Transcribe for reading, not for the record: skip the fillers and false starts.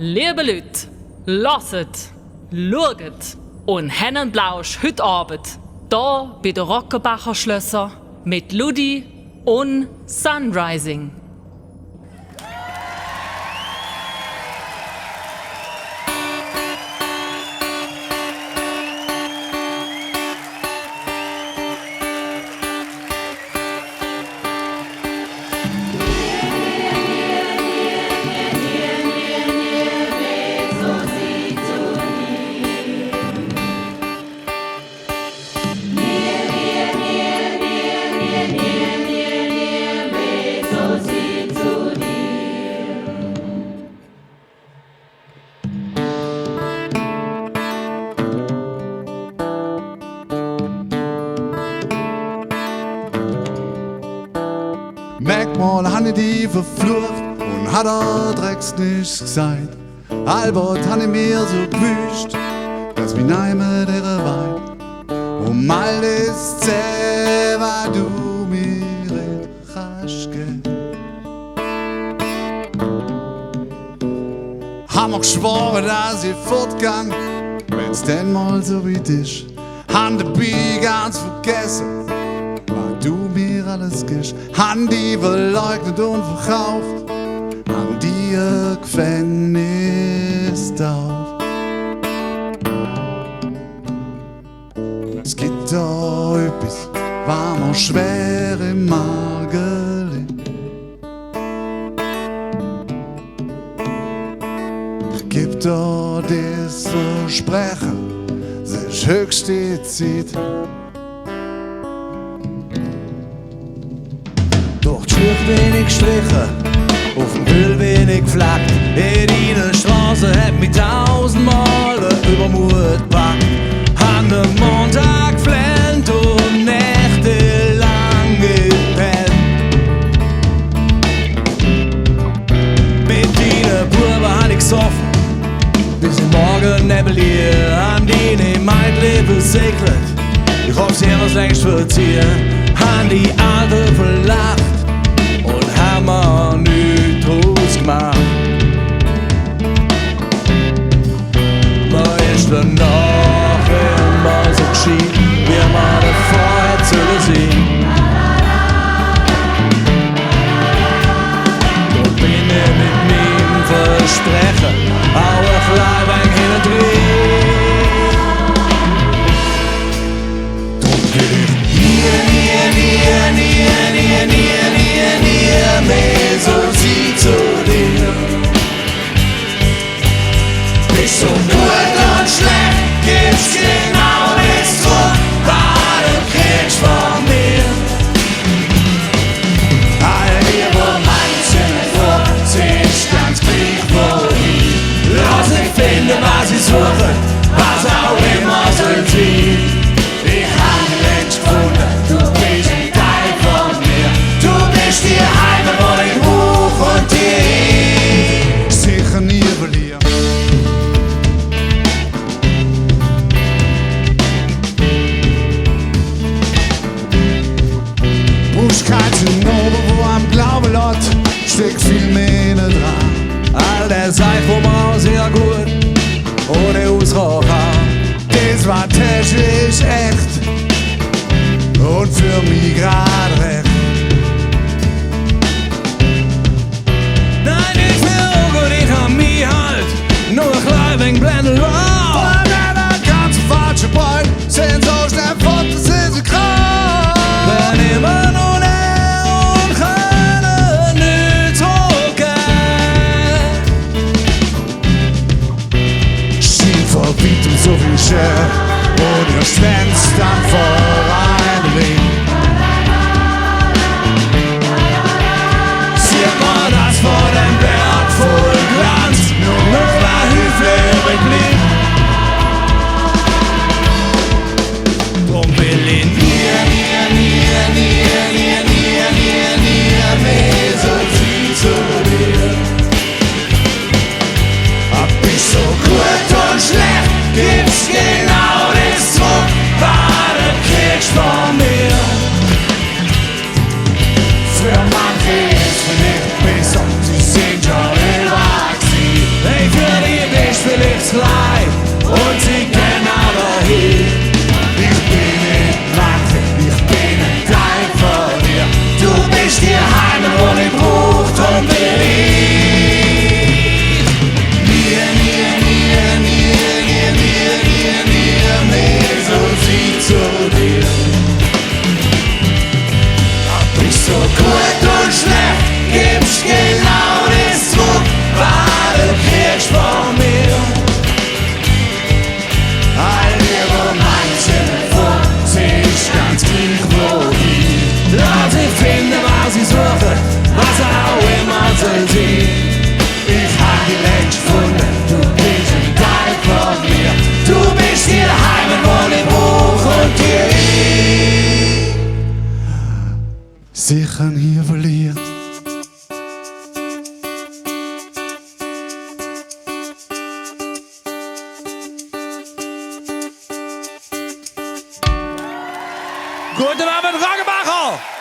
Liebe Leute, hört, schaut und habt Blausch heute Abend hier bei den Rockerbacher Schlösser mit Ludi und Sunrising. Manchmal han ich die verflucht und hat Drecks nicht gesagt. Albert han ich mir so gewünscht, dass wir neime der Wein. Um alles zäh, was du mir in rasch gehen. Han auch geschworen, dass ich fortgang, wenn's denn mal so wie dich. Han dabei ganz vergessen, was du mir alles gibst. Han die verleugnet und verkauft, han dir Gefängnis auf. Es gibt da etwas, was mir schwer im Magen liegt. Ich geb da das Versprechen, es ist höchste Zeit. Durch die Schlucht bin ich gestrichen, auf dem Müll bin ich gefleckt. In deiner Straße hat mich 1000 Mal Übermut gepackt. An dem Montag geflennt und nächtelang gepennt. Mit deinen Buben hab ich gesoffen, bis im Morgennebel hier an deine Meidle besegelt. Ich hab sie immer längst verziehen, han die Alte verlacht und haben wir nichts draus gemacht. Man ist danach immer so geschehen, wie man davor hätte sehen. Und bin ich mit meinem Versprechen auch ein Leibweg hinterdrehen. Drum will ich nie mehr so sie zu dir. Bist so gut und schlecht, gibt's genau nichts zurück, was du kriegst von mir. All die, wo manchen vor, sich ganz gleich wohin. Lass nicht finden, was sie suchen, was auch immer so trieb. Ich hab längst gefunden, du bist ein Teil von mir. Du bist die Heime, wo ich hoch und tief Sicher nie verlieren. Brauchst kein Zinnober, wo am Glauben lässt, steckt viel mehr dran. all der Seich, wo man sehr gut ohne Ausrauch hat. Das war technisch echt und für mich grad recht. Nein, ich will auch gut, ich hab mich halt nur ein klein wenig blenden lassen. Und einer ganz falsche Boy sind so schnell fort, dass sie krass. Wenn immer nur und können nicht hocken. Schien Verbietung so viel Scher und ihr schwänzt dann voran. Mensch gefunden, du bist ein Teil von mir. Du bist die Heimat, wo ich brauche und die ich sicher hier verliert. Guten Abend, Roggenbacher!